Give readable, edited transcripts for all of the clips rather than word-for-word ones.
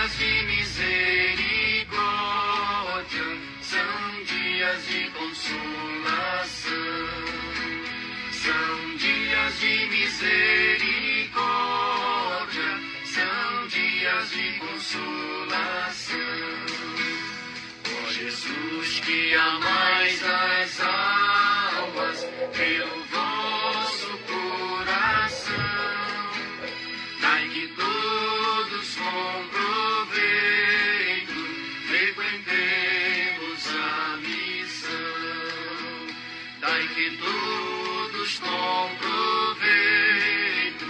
dias de misericórdia, são dias de consolação. São dias de misericórdia, são dias de consolação. Ó Jesus, que amais as almas pelo vosso coração, dai que todos com proveito frequentemos a missão. Dai que todos com proveito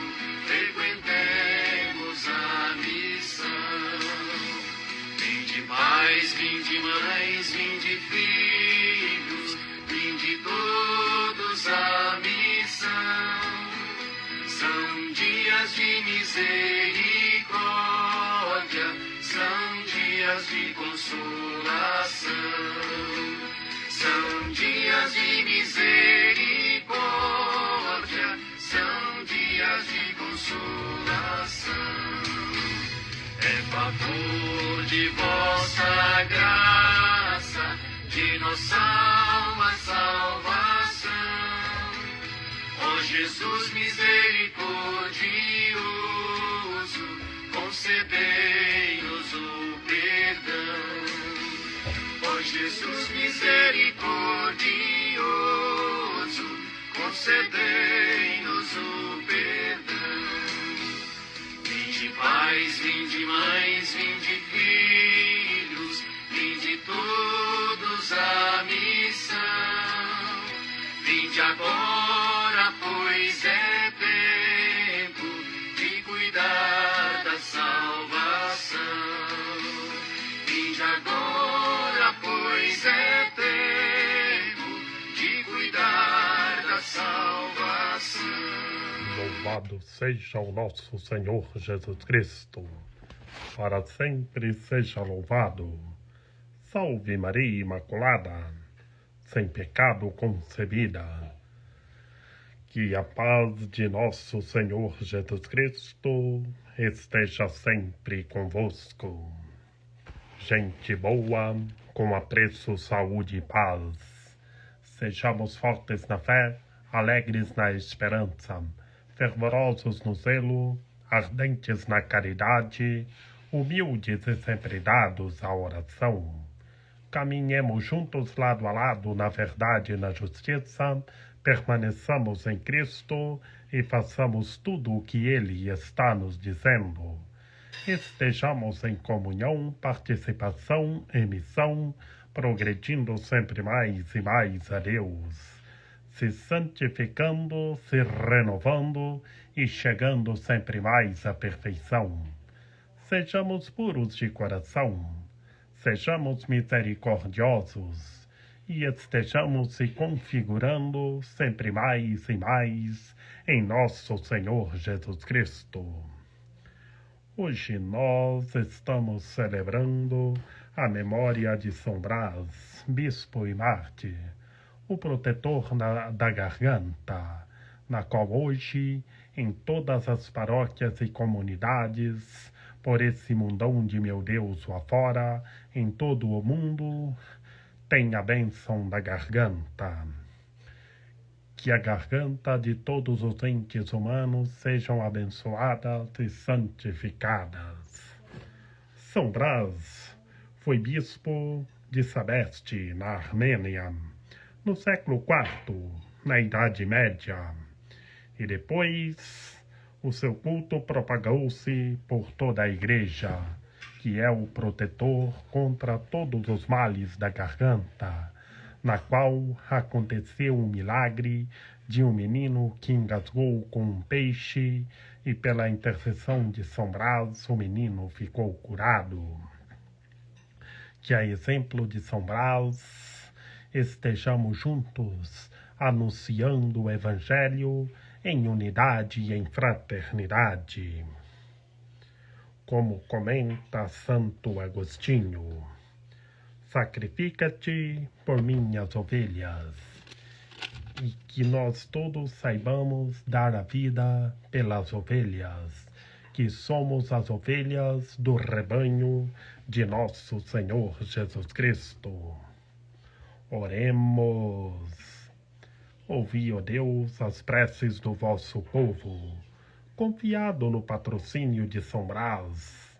frequentemos a missão. Vinde pais, vinde mães, vinde filhos, vinde todos à missão. São dias de misericórdia, são dias de consolação. São dias de misericórdia, são dias de consolação. É favor de vossa graça, de nossa alma salvação. Ó Jesus misericordioso, concedei-nos o perdão. Ó Jesus misericordioso, concedei-nos o perdão. Vinde pais, vinde mães, vinde filhos, vinde todos à missão. Vinde agora, pois é tempo de cuidar da salvação. Vinde agora, pois é tempo de cuidar da salvação. Louvado seja o nosso Senhor Jesus Cristo, para sempre seja louvado. Salve Maria Imaculada, sem pecado concebida. Que a paz de nosso Senhor Jesus Cristo esteja sempre convosco. Gente boa, com apreço, saúde e paz. Sejamos fortes na fé, alegres na esperança, fervorosos no zelo, ardentes na caridade, humildes e sempre dados à oração. Caminhemos juntos lado a lado na verdade e na justiça, permaneçamos em Cristo e façamos tudo o que Ele está nos dizendo. Estejamos em comunhão, participação e missão, progredindo sempre mais e mais a Deus, se santificando, se renovando e chegando sempre mais à perfeição. Sejamos puros de coração, sejamos misericordiosos e estejamos se configurando sempre mais e mais em nosso Senhor Jesus Cristo. Hoje nós estamos celebrando a memória de São Brás, bispo e mártir, o protetor da garganta, na qual hoje, em todas as paróquias e comunidades, por esse mundão de meu Deus lá fora, em todo o mundo, tem a bênção da garganta. Que a garganta de todos os entes humanos sejam abençoadas e santificadas. São Brás foi bispo de Sabeste, na Armênia, no século IV, na Idade Média, e depois o seu culto propagou-se por toda a Igreja, que é o protetor contra todos os males da garganta, na qual aconteceu um milagre de um menino que engasgou com um peixe e pela intercessão de São Brás o menino ficou curado. Que a exemplo de São Brás estejamos juntos anunciando o Evangelho em unidade e em fraternidade. Como comenta Santo Agostinho: sacrifica-te por minhas ovelhas, e que nós todos saibamos dar a vida pelas ovelhas, que somos as ovelhas do rebanho de nosso Senhor Jesus Cristo. Oremos. Ouvi, ó Deus, as preces do vosso povo, confiado no patrocínio de São Brás.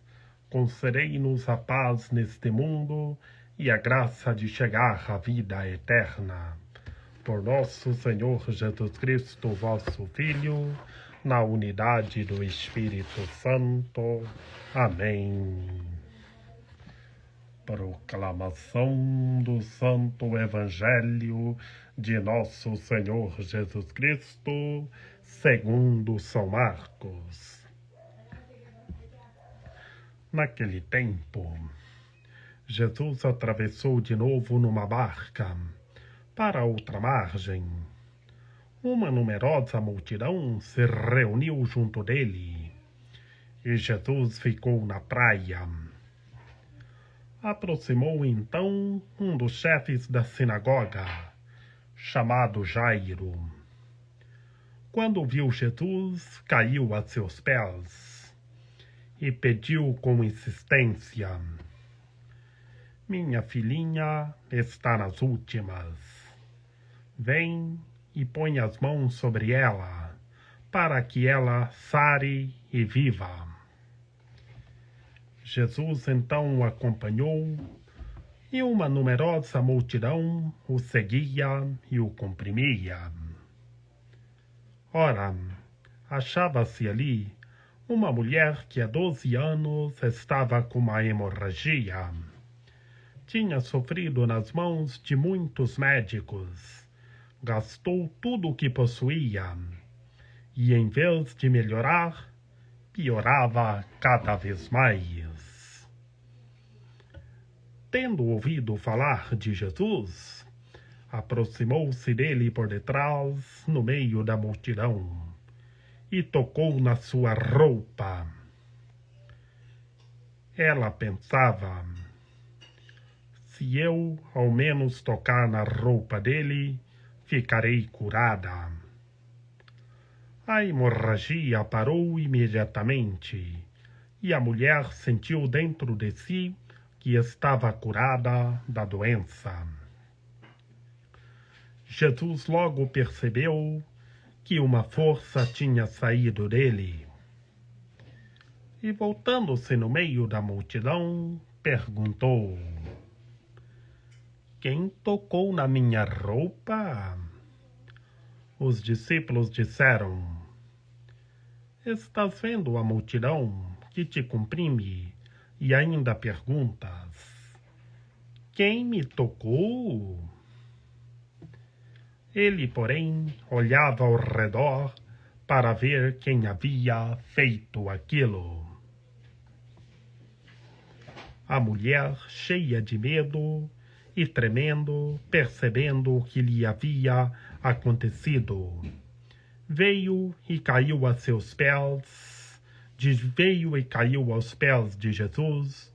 Concedei-nos a paz neste mundo e a graça de chegar à vida eterna. Por nosso Senhor Jesus Cristo, vosso Filho, na unidade do Espírito Santo. Amém. Proclamação do Santo Evangelho de nosso Senhor Jesus Cristo, segundo São Marcos. Naquele tempo, Jesus atravessou de novo numa barca para outra margem. Uma numerosa multidão se reuniu junto dele, e Jesus ficou na praia. Aproximou então um dos chefes da sinagoga, chamado Jairo. Quando viu Jesus, caiu a seus pés e pediu com insistência: "Minha filhinha está nas últimas. Vem e põe as mãos sobre ela, para que ela sare e viva." Jesus então o acompanhou, e uma numerosa multidão o seguia e o comprimia. Ora, achava-se ali uma mulher que há 12 anos estava com uma hemorragia. Tinha sofrido nas mãos de muitos médicos, gastou tudo o que possuía, e em vez de melhorar, piorava cada vez mais. Tendo ouvido falar de Jesus, aproximou-se dele por detrás, no meio da multidão, e tocou na sua roupa. Ela pensava: se eu ao menos tocar na roupa dele, ficarei curada. A hemorragia parou imediatamente, e a mulher sentiu dentro de si que estava curada da doença. Jesus logo percebeu que uma força tinha saído dele, e voltando-se no meio da multidão, perguntou: "Quem tocou na minha roupa?" Os discípulos disseram: "Estás vendo a multidão que te comprime e ainda perguntas: quem me tocou?" Ele, porém, olhava ao redor para ver quem havia feito aquilo. A mulher, cheia de medo e tremendo, percebendo o que lhe havia acontecido, veio e caiu aos pés de Jesus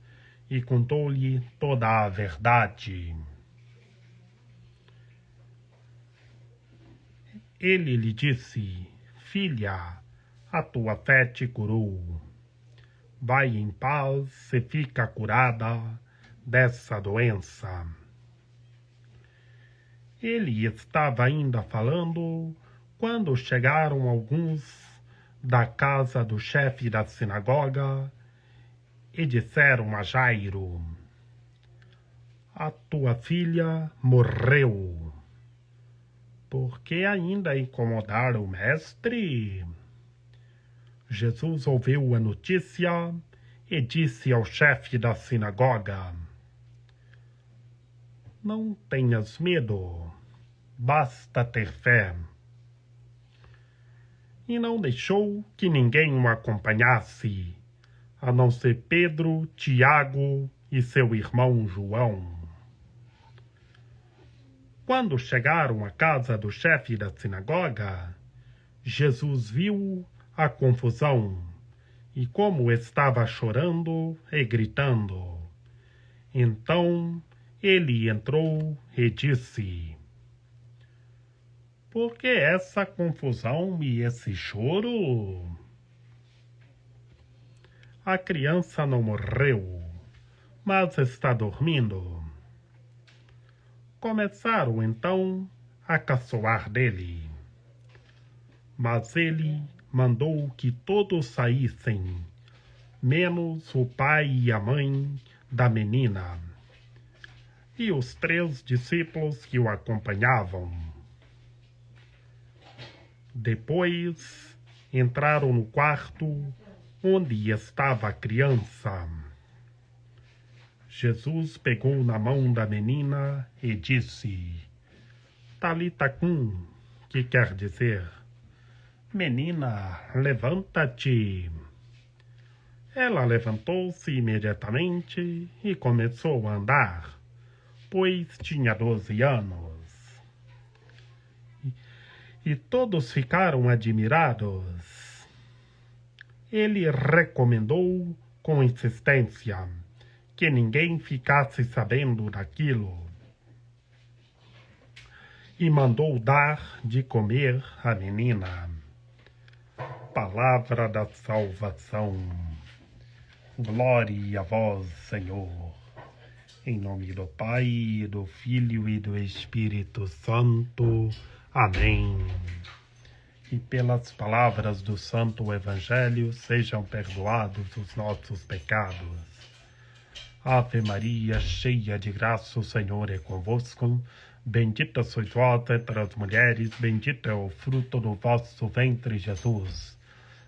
e contou-lhe toda a verdade. Ele lhe disse: "Filha, a tua fé te curou. Vai em paz e fica curada dessa doença." Ele estava ainda falando quando chegaram alguns da casa do chefe da sinagoga e disseram a Jairo: "A tua filha morreu. Por que ainda incomodar o mestre?" Jesus ouviu a notícia e disse ao chefe da sinagoga: "Não tenhas medo, basta ter fé." E não deixou que ninguém o acompanhasse, a não ser Pedro, Tiago e seu irmão João. Quando chegaram à casa do chefe da sinagoga, Jesus viu a confusão e como estava chorando e gritando. Então ele entrou e disse: "Por que essa confusão e esse choro?" A criança não morreu, mas está dormindo. Começaram então a caçoar dele. Mas ele mandou que todos saíssem, menos o pai e a mãe da menina, e os 3 discípulos que o acompanhavam. Depois entraram no quarto onde estava a criança. Jesus pegou na mão da menina e disse: Talita cum, que quer dizer: Menina, levanta-te. Ela levantou-se imediatamente e começou a andar, pois tinha 12 anos. E todos ficaram admirados. Ele recomendou com insistência que ninguém ficasse sabendo daquilo e mandou dar de comer à menina. Palavra da salvação. Glória a vós, Senhor. Em nome do Pai, do Filho e do Espírito Santo. Amém. E pelas palavras do Santo Evangelho sejam perdoados os nossos pecados. Ave Maria, cheia de graça, o Senhor é convosco. Bendita sois vós entre as mulheres, bendito é o fruto do vosso ventre, Jesus.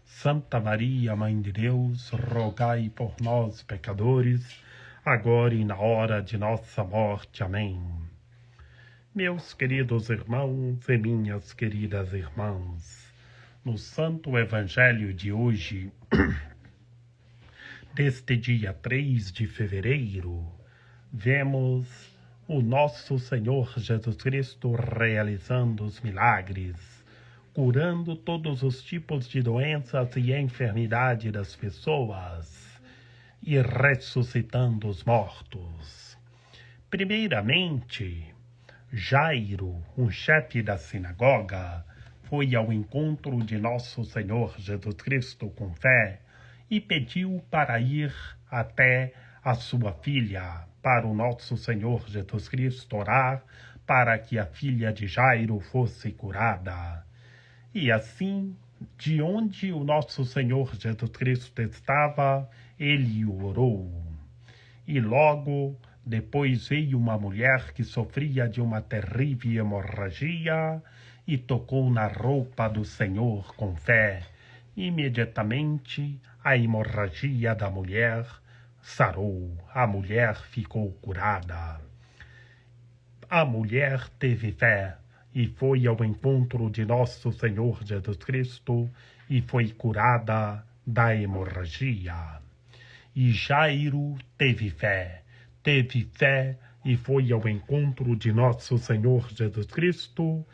Santa Maria, Mãe de Deus, rogai por nós, pecadores, agora e na hora de nossa morte. Amém. Meus queridos irmãos e minhas queridas irmãs, no Santo Evangelho de hoje, deste dia 3 de fevereiro, vemos o nosso Senhor Jesus Cristo realizando os milagres, curando todos os tipos de doenças e enfermidade das pessoas e ressuscitando os mortos. Primeiramente, Jairo, um chefe da sinagoga, foi ao encontro de nosso Senhor Jesus Cristo com fé e pediu para ir até a sua filha, para o nosso Senhor Jesus Cristo orar para que a filha de Jairo fosse curada. E assim, de onde o nosso Senhor Jesus Cristo estava, ele orou. E logo depois veio uma mulher que sofria de uma terrível hemorragia e tocou na roupa do Senhor com fé. Imediatamente a hemorragia da mulher sarou, a mulher ficou curada. A mulher teve fé e foi ao encontro de nosso Senhor Jesus Cristo e foi curada da hemorragia. E Jairo teve fé e foi ao encontro de nosso Senhor Jesus Cristo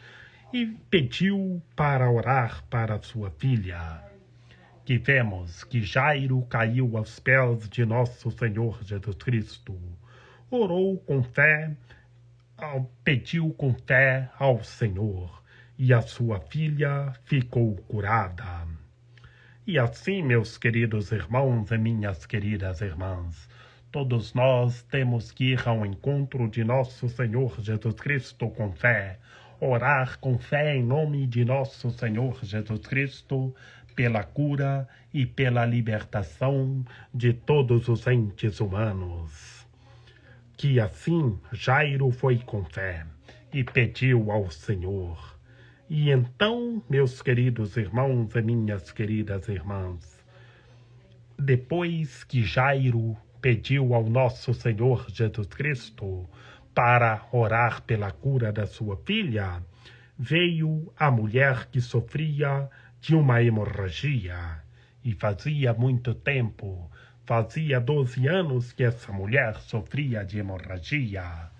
e pediu para orar para sua filha. Que vemos que Jairo caiu aos pés de nosso Senhor Jesus Cristo, orou com fé, pediu com fé ao Senhor, e a sua filha ficou curada. E assim, meus queridos irmãos e minhas queridas irmãs, todos nós temos que ir ao encontro de nosso Senhor Jesus Cristo com fé, orar com fé em nome de nosso Senhor Jesus Cristo, pela cura e pela libertação de todos os entes humanos. Que assim Jairo foi com fé e pediu ao Senhor. E então, meus queridos irmãos e minhas queridas irmãs, depois que Jairo pediu ao nosso Senhor Jesus Cristo para orar pela cura da sua filha, veio a mulher que sofria de uma hemorragia, e fazia muito tempo, fazia 12 anos que essa mulher sofria de hemorragia,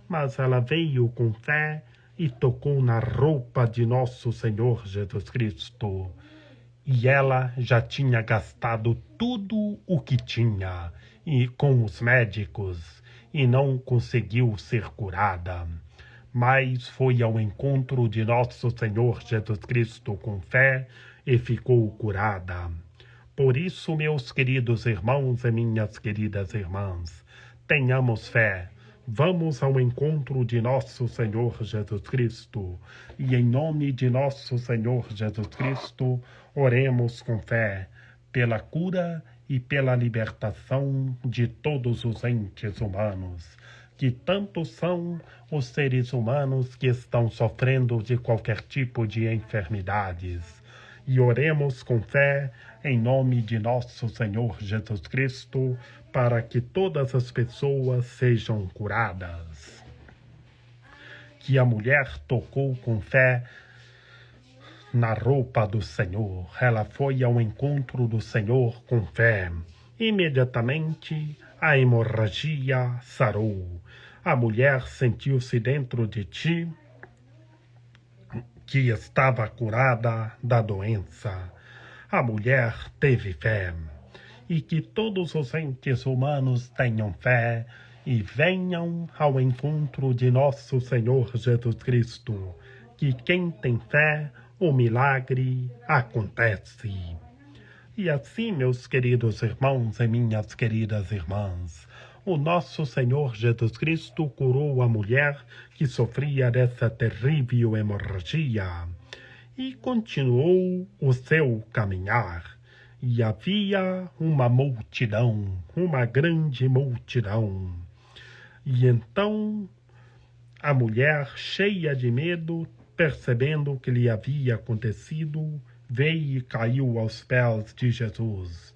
mas ela veio com fé e tocou na roupa de nosso Senhor Jesus Cristo, e ela já tinha gastado tudo o que tinha e com os médicos, e não conseguiu ser curada. Mas foi ao encontro de nosso Senhor Jesus Cristo com fé e ficou curada. Por isso, meus queridos irmãos e minhas queridas irmãs, tenhamos fé. Vamos ao encontro de nosso Senhor Jesus Cristo e, em nome de nosso Senhor Jesus Cristo, oremos com fé pela cura e pela libertação de todos os entes humanos, que tanto são os seres humanos que estão sofrendo de qualquer tipo de enfermidades. E oremos com fé em nome de nosso Senhor Jesus Cristo, para que todas as pessoas sejam curadas. Que a mulher tocou com fé na roupa do Senhor. Ela foi ao encontro do Senhor com fé. Imediatamente a hemorragia sarou. A mulher sentiu-se dentro de ti que estava curada da doença. A mulher teve fé. E que todos os entes humanos tenham fé e venham ao encontro de nosso Senhor Jesus Cristo. Que quem tem fé, o milagre acontece. E assim, meus queridos irmãos e minhas queridas irmãs, o nosso Senhor Jesus Cristo curou a mulher que sofria dessa terrível hemorragia e continuou o seu caminhar. E havia uma multidão, uma grande multidão. E então a mulher, cheia de medo, percebendo o que lhe havia acontecido, veio e caiu aos pés de Jesus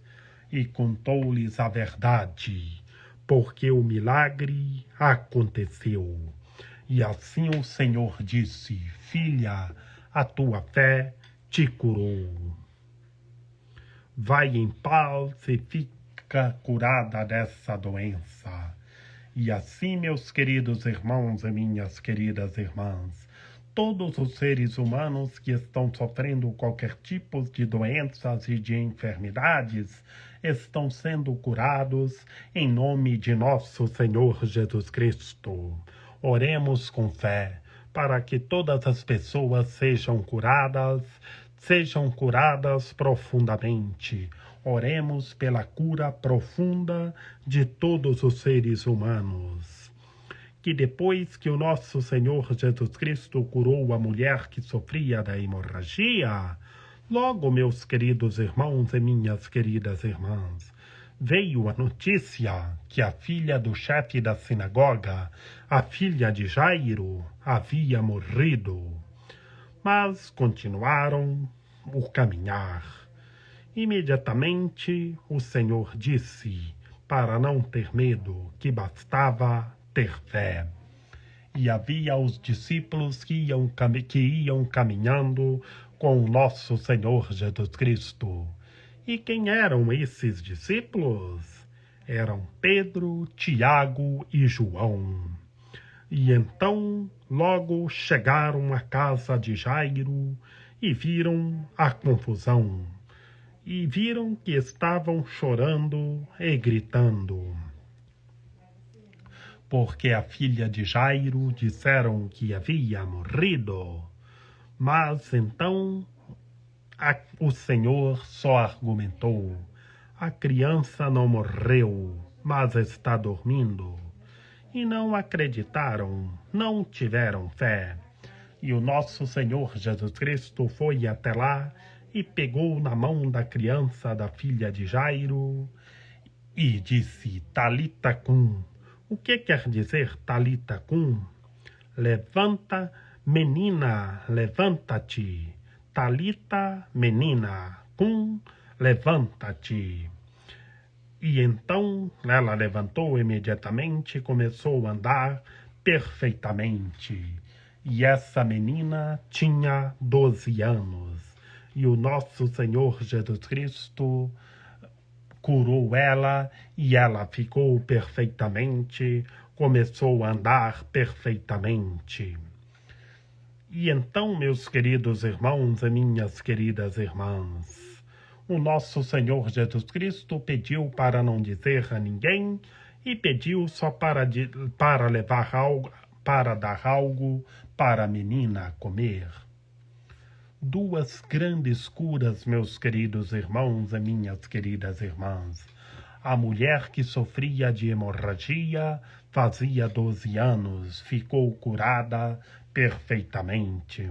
e contou-lhes a verdade, porque o milagre aconteceu. E assim o Senhor disse: filha, a tua fé te curou. Vai em paz e fica curada dessa doença. E assim, meus queridos irmãos e minhas queridas irmãs, todos os seres humanos que estão sofrendo qualquer tipo de doenças e de enfermidades estão sendo curados em nome de nosso Senhor Jesus Cristo. Oremos com fé para que todas as pessoas sejam curadas profundamente. Oremos pela cura profunda de todos os seres humanos. Que depois que o nosso Senhor Jesus Cristo curou a mulher que sofria da hemorragia, logo, meus queridos irmãos e minhas queridas irmãs, veio a notícia que a filha do chefe da sinagoga, a filha de Jairo, havia morrido. Mas continuaram o caminhar. Imediatamente o Senhor disse, para não ter medo, que bastava ter fé. E havia os discípulos que iam caminhando com o nosso Senhor Jesus Cristo. E quem eram esses discípulos? Eram Pedro, Tiago e João. E então logo chegaram à casa de Jairo e viram a confusão. E viram que estavam chorando e gritando. Porque a filha de Jairo disseram que havia morrido. Mas então o Senhor só argumentou: a criança não morreu, mas está dormindo. E não acreditaram, não tiveram fé. E o nosso Senhor Jesus Cristo foi até lá e pegou na mão da criança da filha de Jairo e disse: Talita cum. O que quer dizer Talita cum? Levanta, menina, levanta-te. Talita, menina, cum, levanta-te. E então ela levantou imediatamente e começou a andar perfeitamente. E essa menina tinha 12 anos. E o nosso Senhor Jesus Cristo curou ela e ela ficou perfeitamente, começou a andar perfeitamente. E então, meus queridos irmãos e minhas queridas irmãs, o nosso Senhor Jesus Cristo pediu para não dizer a ninguém e pediu só para levar algo, para dar algo para a menina comer. duas grandes curas, meus queridos irmãos e minhas queridas irmãs. A mulher que sofria de hemorragia fazia 12 anos, ficou curada perfeitamente.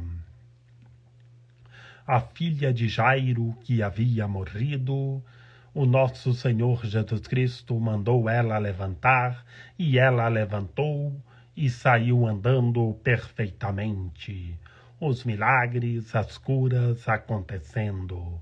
A filha de Jairo, que havia morrido, o nosso Senhor Jesus Cristo mandou ela levantar, e ela levantou e saiu andando perfeitamente. Os milagres, as curas acontecendo.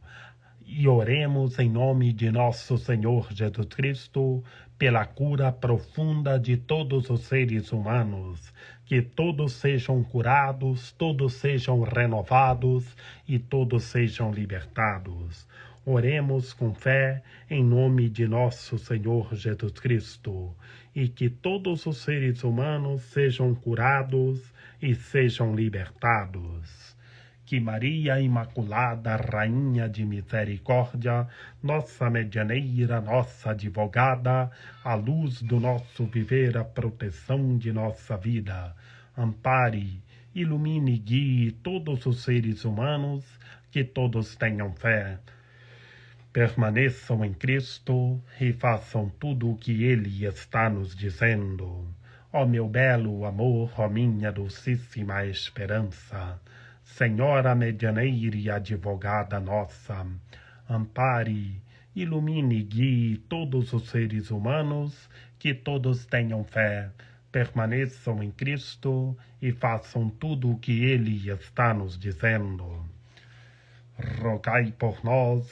E oremos em nome de nosso Senhor Jesus Cristo pela cura profunda de todos os seres humanos, que todos sejam curados, todos sejam renovados e todos sejam libertados. Oremos com fé em nome de nosso Senhor Jesus Cristo, e que todos os seres humanos sejam curados e sejam libertados. Que Maria Imaculada, Rainha de Misericórdia, nossa medianeira, nossa advogada, a luz do nosso viver, a proteção de nossa vida, ampare, ilumine e guie todos os seres humanos, que todos tenham fé, permaneçam em Cristo e façam tudo o que Ele está nos dizendo. Ó meu belo amor, ó minha dulcíssima esperança, Senhora medianeira e advogada nossa, ampare, ilumine e guie todos os seres humanos, que todos tenham fé, permaneçam em Cristo e façam tudo o que Ele está nos dizendo. Rogai por nós,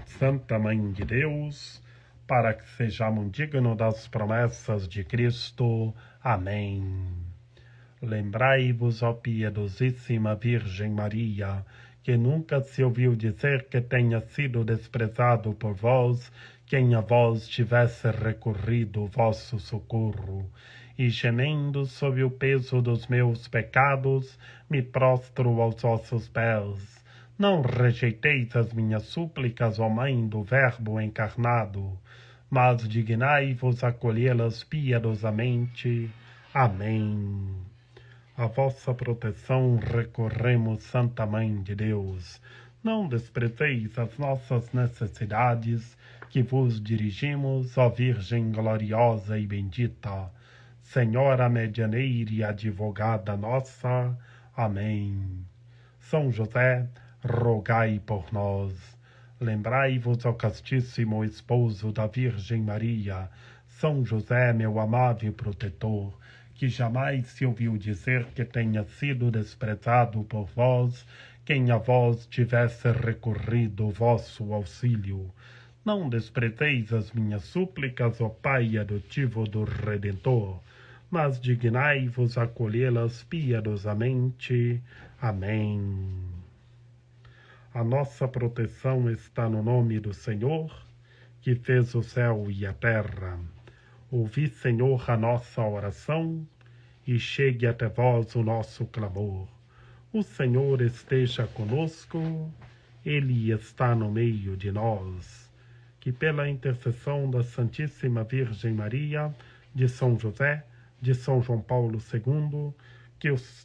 Santa Mãe de Deus, para que sejamos dignos das promessas de Cristo. Amém. Lembrai-vos, ó piedosíssima Virgem Maria, que nunca se ouviu dizer que tenha sido desprezado por vós quem a vós tivesse recorrido o vosso socorro. E gemendo sob o peso dos meus pecados, me prostro aos vossos pés. Não rejeiteis as minhas súplicas, ó Mãe do Verbo encarnado, mas dignai-vos acolhê-las piedosamente. Amém. A vossa proteção recorremos, Santa Mãe de Deus. Não desprezeis as nossas necessidades, que vos dirigimos, ó Virgem gloriosa e bendita, Senhora medianeira e advogada nossa. Amém. São José, rogai por nós. Lembrai-vos, ó castíssimo esposo da Virgem Maria, São José, meu amável protetor, que jamais se ouviu dizer que tenha sido desprezado por vós quem a vós tivesse recorrido o vosso auxílio. Não desprezeis as minhas súplicas, ó Pai adotivo do Redentor, mas dignai-vos acolhê-las piedosamente. Amém. A nossa proteção está no nome do Senhor, que fez o céu e a terra. Ouvi, Senhor, a nossa oração, e chegue até vós o nosso clamor. O Senhor esteja conosco, Ele está no meio de nós. Que pela intercessão da Santíssima Virgem Maria, de São José, de São João Paulo II,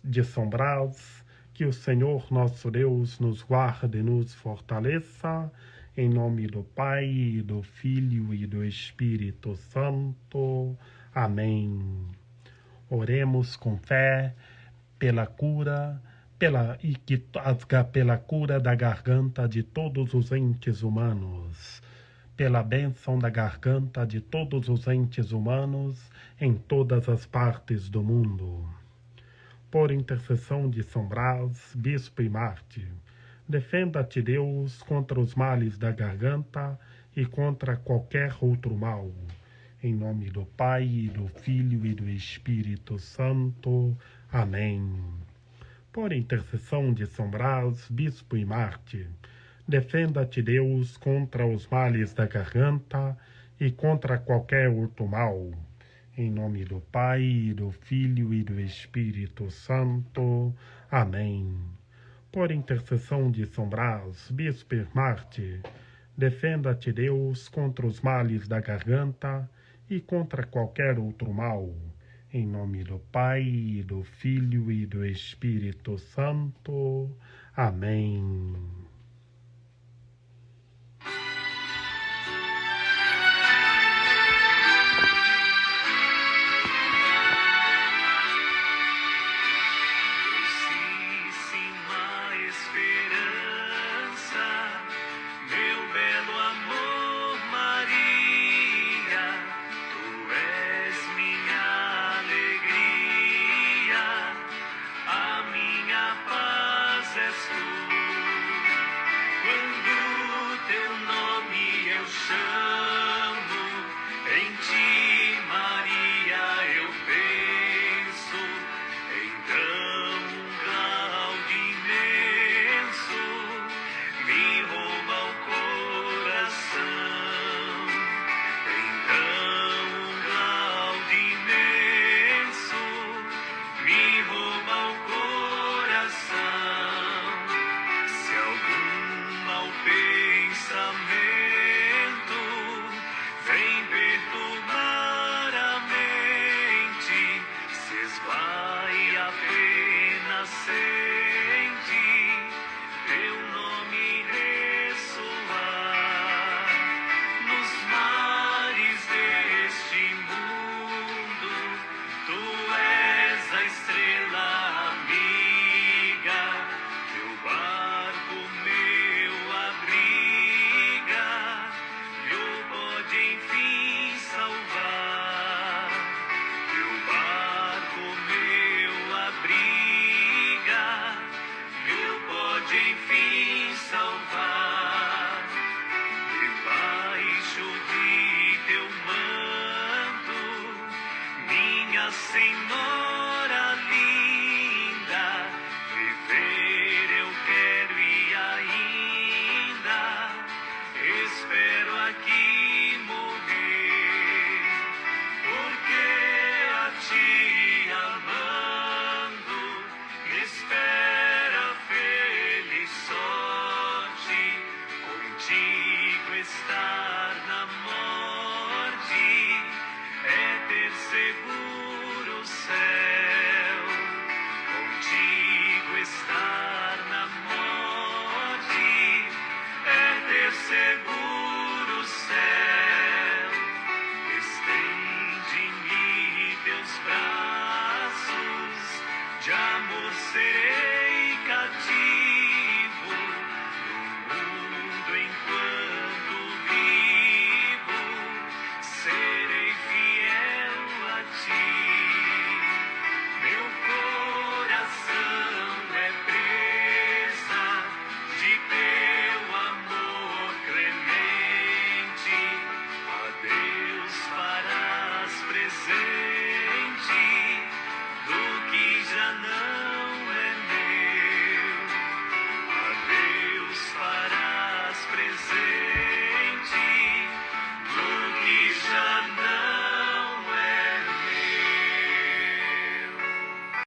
de São Brás, que o Senhor nosso Deus nos guarde e nos fortaleça, em nome do Pai, do Filho e do Espírito Santo. Amém. Oremos com fé pela cura, pela cura da garganta de todos os entes humanos, pela bênção da garganta de todos os entes humanos em todas as partes do mundo. Por intercessão de São Brás, Bispo e Mártir, defenda-te, Deus, contra os males da garganta e contra qualquer outro mal. Em nome do Pai, do Filho e do Espírito Santo. Amém. Por intercessão de São Brás, Bispo e Mártir, defenda-te, Deus, contra os males da garganta e contra qualquer outro mal. Em nome do Pai, do Filho e do Espírito Santo. Amém. Por intercessão de São Brás, Bispo e Mártir, defenda-te, Deus, contra os males da garganta e contra qualquer outro mal. Em nome do Pai, do Filho e do Espírito Santo. Amém. Senhora linda, viver eu quero e ainda espero aqui morrer, porque a ti amando espera feliz sorte, contigo estar na morte é ter seguro o céu, contigo estar na morte é ter seguro o céu. Estende-me teus braços, de amor serei cativo, no mundo enquanto vivo, serei fiel a ti. Meu coração é presa de teu amor clemente, a Deus farás presente